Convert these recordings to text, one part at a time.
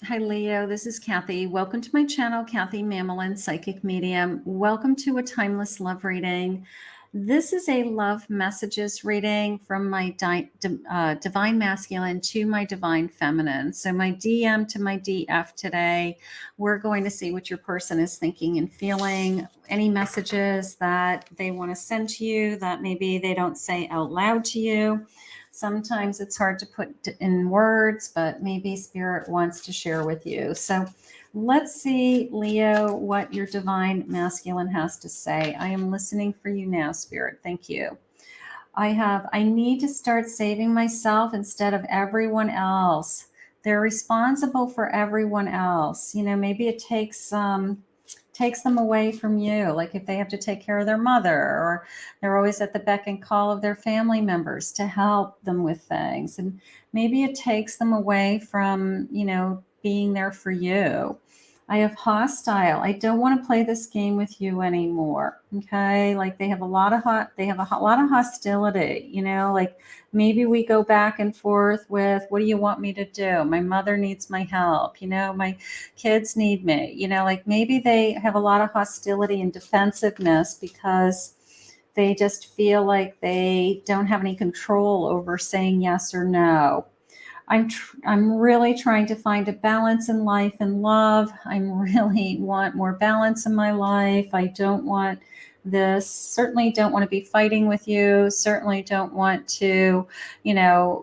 Hi, Leo. This is Kathy. Welcome to my channel, Kathy Mamolen, Psychic Medium. Welcome to a timeless love reading. This is a love messages reading from my divine masculine to my divine feminine. So my DM to my DF today, we're going to see what your person is thinking and feeling, any messages that they want to send to you that maybe they don't say out loud to you. Sometimes it's hard to put in words, but maybe Spirit wants to share with you. So let's see, Leo, what your divine masculine has to say. I am listening for you now, Spirit. Thank you. I need to start saving myself instead of everyone else. They're responsible for everyone else. Maybe it takes them away from you. Like if they have to take care of their mother, or they're always at the beck and call of their family members to help them with things. And maybe it takes them away from, being there for you. I have hostile. I don't want to play this game with you anymore. Okay. Like they have a lot of lot of hostility, like maybe we go back and forth with, what do you want me to do? My mother needs my help. My kids need me. Like maybe they have a lot of hostility and defensiveness because they just feel like they don't have any control over saying yes or no. I'm really trying to find a balance in life and love. I really want more balance in my life. I don't want this. Certainly don't want to be fighting with you. Certainly don't want to,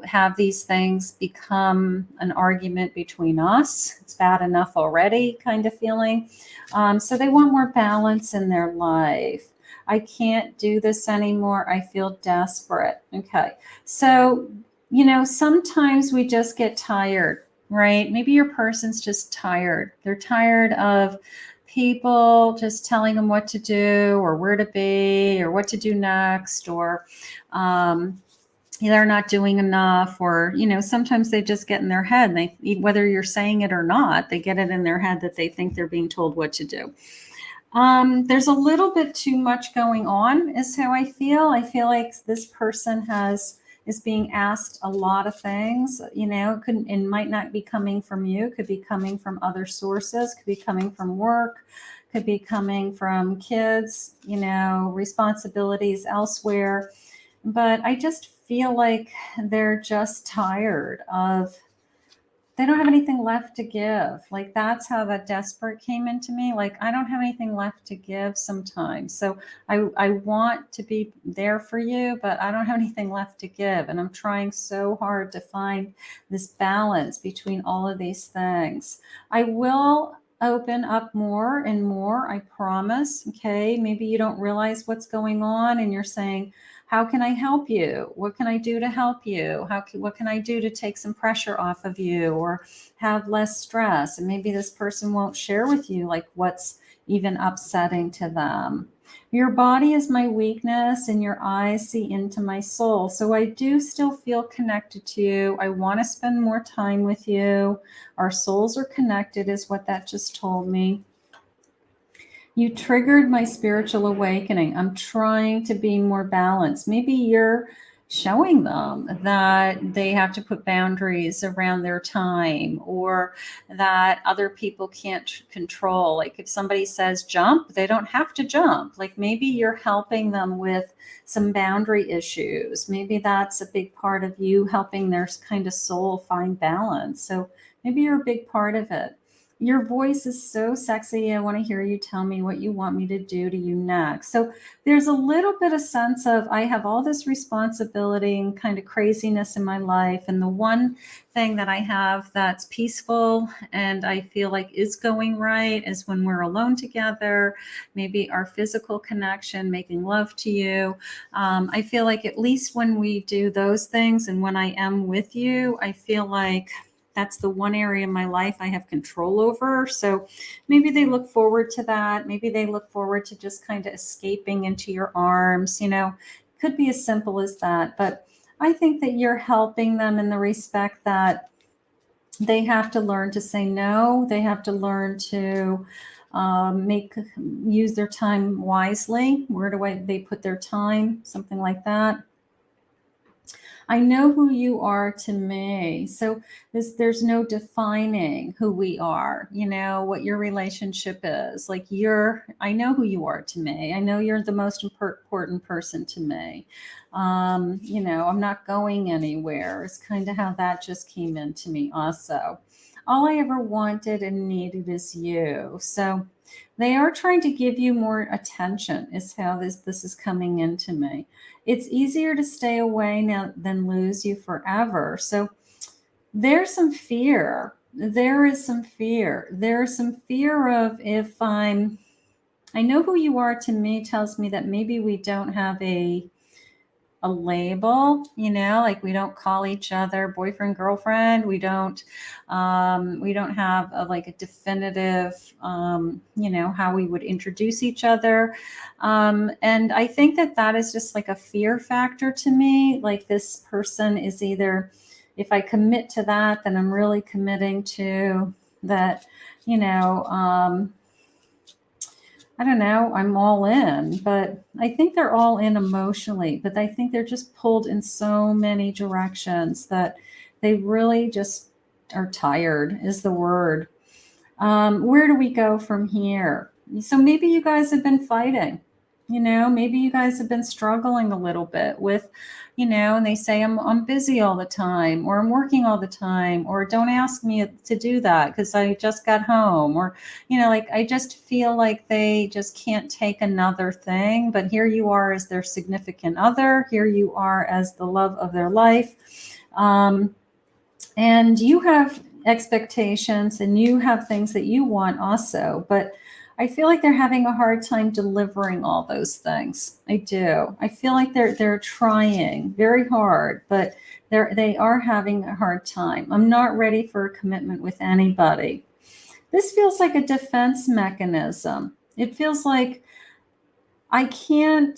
have these things become an argument between us. It's bad enough already, kind of feeling. So they want more balance in their life. I can't do this anymore. I feel desperate. Okay. So sometimes we just get tired, right? Maybe your person's just tired. They're tired of people just telling them what to do or where to be or what to do next, or they're not doing enough, or sometimes they just get in their head, and they, whether you're saying it or not, they get it in their head that they think they're being told what to do. There's a little bit too much going on is how I feel. I feel like this person is being asked a lot of things. It might not be coming from you, could be coming from other sources, could be coming from work, could be coming from kids, responsibilities elsewhere. But I just feel like they're just tired of, they don't have anything left to give. Like that's how that desperate came into me. Like I don't have anything left to give sometimes. So I want to be there for you, but I don't have anything left to give. And I'm trying so hard to find this balance between all of these things. I will open up more and more, I promise. Okay. Maybe you don't realize what's going on and you're saying, how can I help you? What can I do to help you? What can I do to take some pressure off of you or have less stress? And maybe this person won't share with you like what's even upsetting to them. Your body is my weakness and your eyes see into my soul. So I do still feel connected to you. I want to spend more time with you. Our souls are connected is what that just told me. You triggered my spiritual awakening. I'm trying to be more balanced. Maybe you're showing them that they have to put boundaries around their time, or that other people can't control. Like if somebody says jump, they don't have to jump. Like maybe you're helping them with some boundary issues. Maybe that's a big part of you helping their kind of soul find balance. So maybe you're a big part of it. Your voice is so sexy. I want to hear you tell me what you want me to do to you next. So there's a little bit of sense of, I have all this responsibility and kind of craziness in my life. And the one thing that I have that's peaceful and I feel like is going right is when we're alone together, maybe our physical connection, making love to you. I feel like at least when we do those things and when I am with you, I feel like that's the one area in my life I have control over. So maybe they look forward to that. Maybe they look forward to just kind of escaping into your arms. Could be as simple as that. But I think that you're helping them in the respect that they have to learn to say no. They have to learn to use their time wisely. Where do they put their time? Something like that. I know who you are to me. So there's no defining who we are, what your relationship is. Like I know who you are to me. I know you're the most important person to me. I'm not going anywhere. It's kind of how that just came into me also. All I ever wanted and needed is you. So they are trying to give you more attention is how this is coming into me. It's easier to stay away now than lose you forever. So there's some fear. There is some fear. There's some fear of I know who you are to me tells me that maybe we don't have a label, like we don't call each other boyfriend, girlfriend. We don't have like a definitive, how we would introduce each other. And I think that is just like a fear factor to me. Like this person is either, if I commit to that, then I'm really committing to that, I don't know, I'm all in, but I think they're all in emotionally, but I think they're just pulled in so many directions that they really just are tired, is the word. Where do we go from here? So maybe you guys have been fighting, maybe you guys have been struggling a little bit with, and they say, I'm busy all the time, or I'm working all the time, or don't ask me to do that because I just got home, or, like I just feel like they just can't take another thing. But here you are as their significant other. Here you are as the love of their life. And you have expectations and you have things that you want also, but I feel like they're having a hard time delivering all those things. I do. I feel like they're trying very hard, but they are having a hard time. I'm not ready for a commitment with anybody. This feels like a defense mechanism. It feels like I can't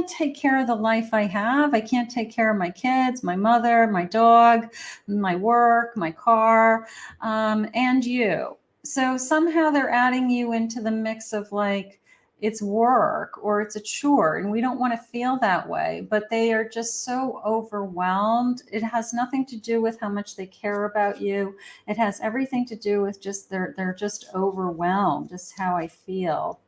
take care of the life I have. I can't take care of my kids, my mother, my dog, my work, my car, and you. So somehow they're adding you into the mix of like it's work or it's a chore, and we don't want to feel that way, but they are just so overwhelmed. It has nothing to do with how much they care about you. It has everything to do with just they're just overwhelmed, is how I feel.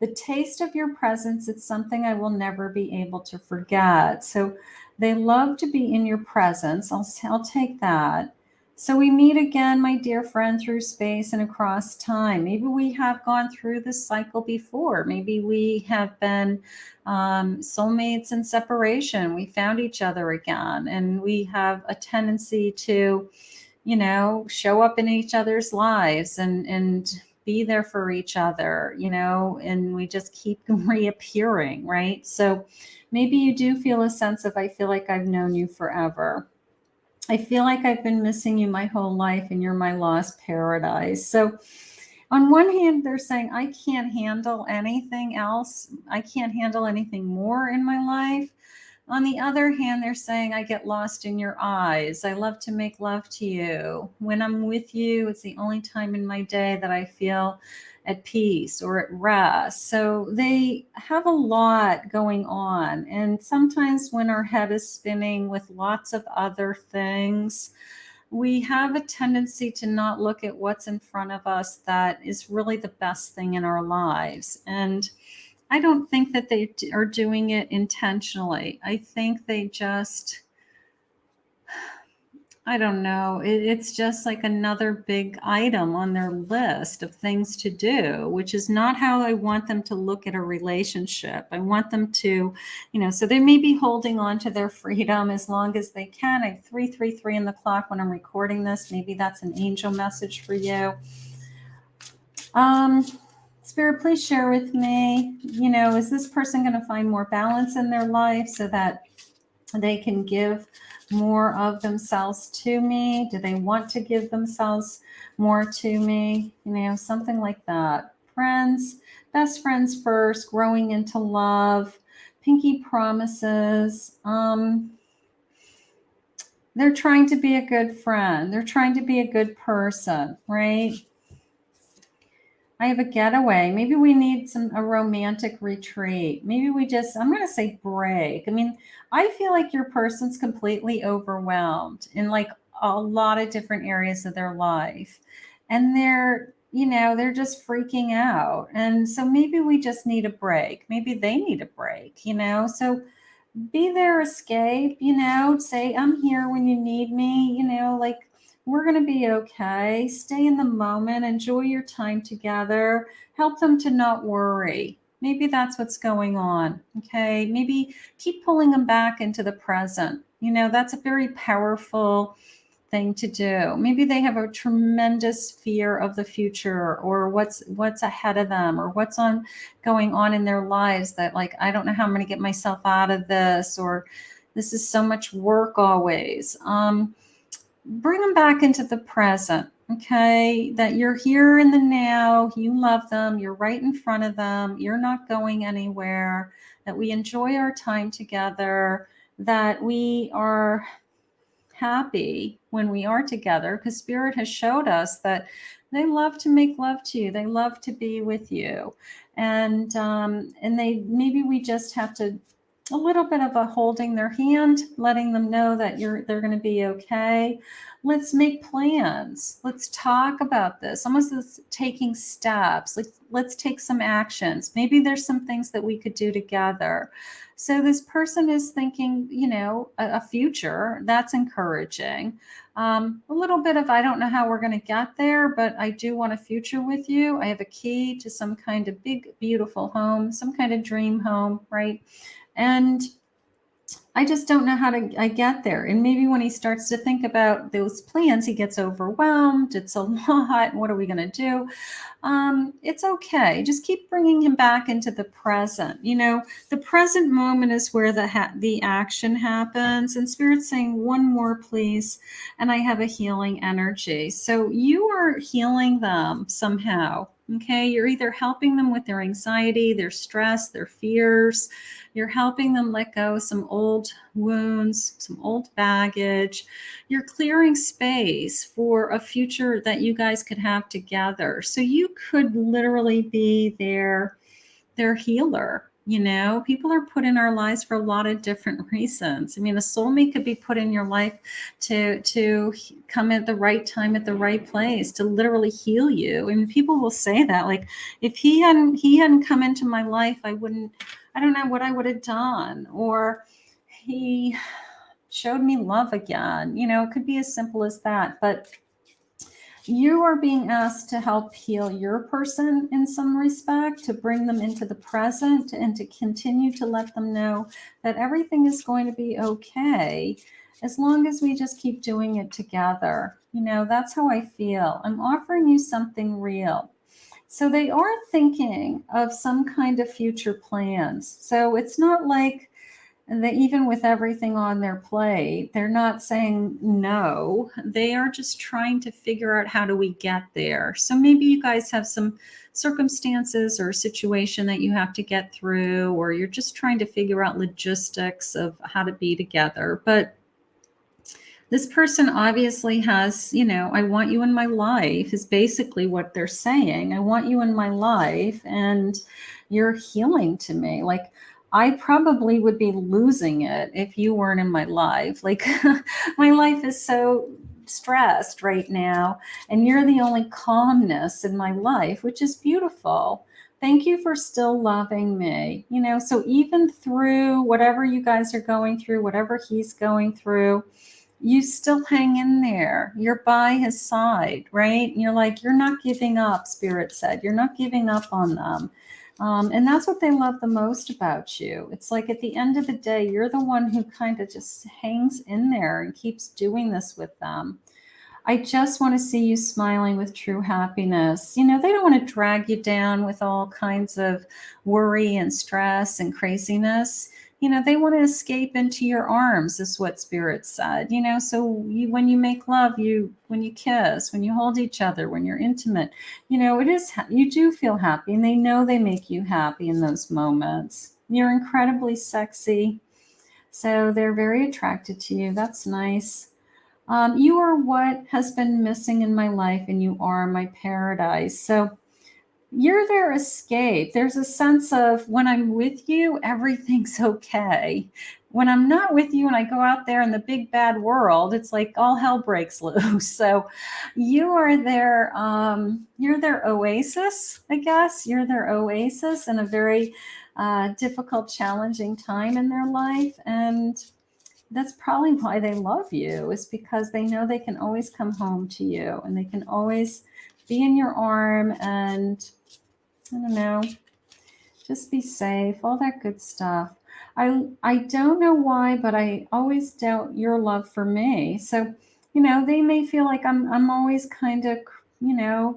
The taste of your presence, it's something I will never be able to forget. So they love to be in your presence. I'll take that. So we meet again, my dear friend, through space and across time. Maybe we have gone through this cycle before. Maybe we have been soulmates in separation. We found each other again, and we have a tendency to, show up in each other's lives and be there for each other, and we just keep reappearing, right? So maybe you do feel a sense of, I feel like I've known you forever. I feel like I've been missing you my whole life and you're my lost paradise. So on one hand, they're saying, I can't handle anything else. I can't handle anything more in my life. On the other hand, they're saying, I get lost in your eyes. I love to make love to you. When I'm with you, it's the only time in my day that I feel at peace or at rest. So they have a lot going on. And sometimes when our head is spinning with lots of other things, we have a tendency to not look at what's in front of us that is really the best thing in our lives. And I don't think that they are doing it intentionally. I think they just, I don't know. It's just like another big item on their list of things to do, which is not how I want them to look at a relationship. I want them to, so they may be holding on to their freedom as long as they can. I have 333 in the clock when I'm recording this. Maybe that's an angel message for you. Spirit, please share with me, is this person going to find more balance in their life so that they can give more of themselves to me? Do they want to give themselves more to me? Something like that. Friends, best friends first, growing into love, pinky promises. They're trying to be a good friend. They're trying to be a good person, right? I have a getaway. Maybe we need a romantic retreat. Maybe we just, I'm going to say break. I mean, I feel like your person's completely overwhelmed in like a lot of different areas of their life. And they're just freaking out. And so maybe we just need a break. Maybe they need a break. So be their escape, say, I'm here when you need me, like we're going to be okay. Stay in the moment, enjoy your time together, help them to not worry. Maybe that's what's going on. Okay. Maybe keep pulling them back into the present. That's a very powerful thing to do. Maybe they have a tremendous fear of the future or what's ahead of them or what's going on in their lives that like, I don't know how I'm going to get myself out of this, or this is so much work always. Bring them back into the present. Okay. That you're here in the now, you love them, you're right in front of them, you're not going anywhere, that we enjoy our time together, that we are happy when we are together, because spirit has showed us that they love to make love to you, they love to be with you, and maybe we just have to a little bit of a holding their hand, letting them know that they're going to be okay. Let's make plans, let's talk about this, almost as taking steps, like let's take some actions. Maybe there's some things that we could do together. So this person is thinking, a future. That's encouraging. A little bit of, I don't know how we're going to get there, but I do want a future with you. I have a key to some kind of big, beautiful home, some kind of dream home, right? And I just don't know how to I get there. And maybe when he starts to think about those plans, he gets overwhelmed. It's a lot. What are we going to do? It's okay. Just keep bringing him back into the present. The present moment is where the action happens. And Spirit's saying, one more, please. And I have a healing energy. So you are healing them somehow. Okay. You're either helping them with their anxiety, their stress, their fears. You're helping them let go of some old wounds, some old baggage. You're clearing space for a future that you guys could have together. So you could literally be their healer. People are put in our lives for a lot of different reasons. I mean, a soulmate could be put in your life to come at the right time, at the right place, to literally heal you. And people will say that, like, if he hadn't come into my life, I don't know what I would have done. Or he showed me love again. It could be as simple as that. But you are being asked to help heal your person in some respect, to bring them into the present and to continue to let them know that everything is going to be okay as long as we just keep doing it together. That's how I feel. I'm offering you something real. So they are thinking of some kind of future plans. So it's not like, and even with everything on their plate, they're not saying no. They are just trying to figure out, how do we get there? So maybe you guys have some circumstances or situation that you have to get through, or you're just trying to figure out logistics of how to be together. But this person obviously has, I want you in my life is basically what they're saying. I want you in my life and you're healing to me. Like, I probably would be losing it if you weren't in my life. Like, my life is so stressed right now, and you're the only calmness in my life, which is beautiful. Thank you for still loving me. So even through whatever you guys are going through, whatever he's going through, you still hang in there. You're by his side, right? And you're like, you're not giving up, Spirit said. You're not giving up on them. And that's what they love the most about you. It's like, at the end of the day, you're the one who kind of just hangs in there and keeps doing this with them. I just want to see you smiling with true happiness. They don't want to drag you down with all kinds of worry and stress and craziness. They want to escape into your arms, is what Spirit said. So when you make love, when you kiss, when you hold each other, when you're intimate, it is, you do feel happy, and they know they make you happy in those moments. You're incredibly sexy. So they're very attracted to you. That's nice. You are what has been missing in my life, and you are my paradise. So you're their escape. There's a sense of when I'm with you, everything's okay. When I'm not with you and I go out there in the big bad world, it's like all hell breaks loose. So you're their oasis, I guess. You're their oasis in a very difficult, challenging time in their life. And that's probably why they love you, is because they know they can always come home to you and they can always be in your arm and I don't know, just be safe, all that good stuff. I don't know why, but I always doubt your love for me. So, they may feel like I'm always kind of,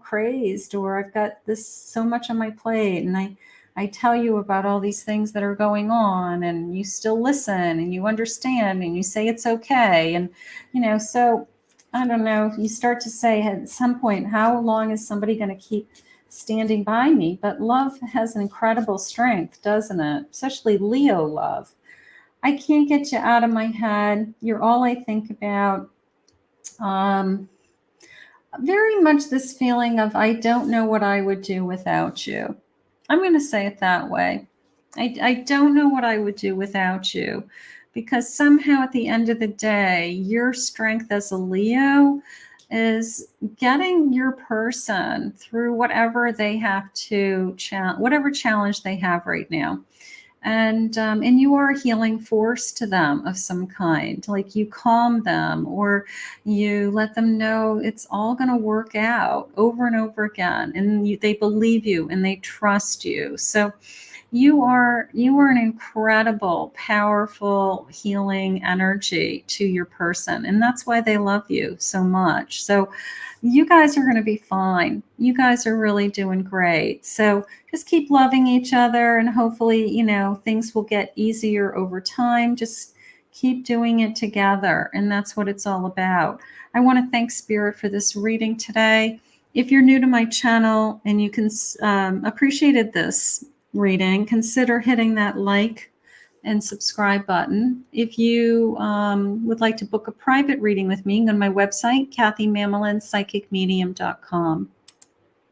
crazed, or I've got this so much on my plate and I tell you about all these things that are going on and you still listen and you understand and you say it's okay. And, so I don't know, you start to say at some point, how long is somebody going to keep standing by me? But love has an incredible strength, doesn't it? Especially Leo love. I can't get you out of my head. You're all I think about. Um, Very much this feeling of I don't know what I would do without you. I'm going to say it that way. I don't know what I would do without you, because somehow at the end of the day, your strength as a Leo is getting your person through whatever they have to whatever challenge they have right now. And you are a healing force to them of some kind. Like you calm them, or you let them know it's all going to work out over and over again, and they believe you and they trust you. So you are an incredible, powerful, healing energy to your person, and that's why they love you so much. So you guys are going to be fine. You guys are really doing great. So just keep loving each other, and hopefully, things will get easier over time. Just keep doing it together, and that's what it's all about. I want to thank Spirit for this reading today. If you're new to my channel and you can appreciated this reading, consider hitting that like and subscribe button. If you would like to book a private reading with me, go to my website, KathyMamolenPsychicMedium.com.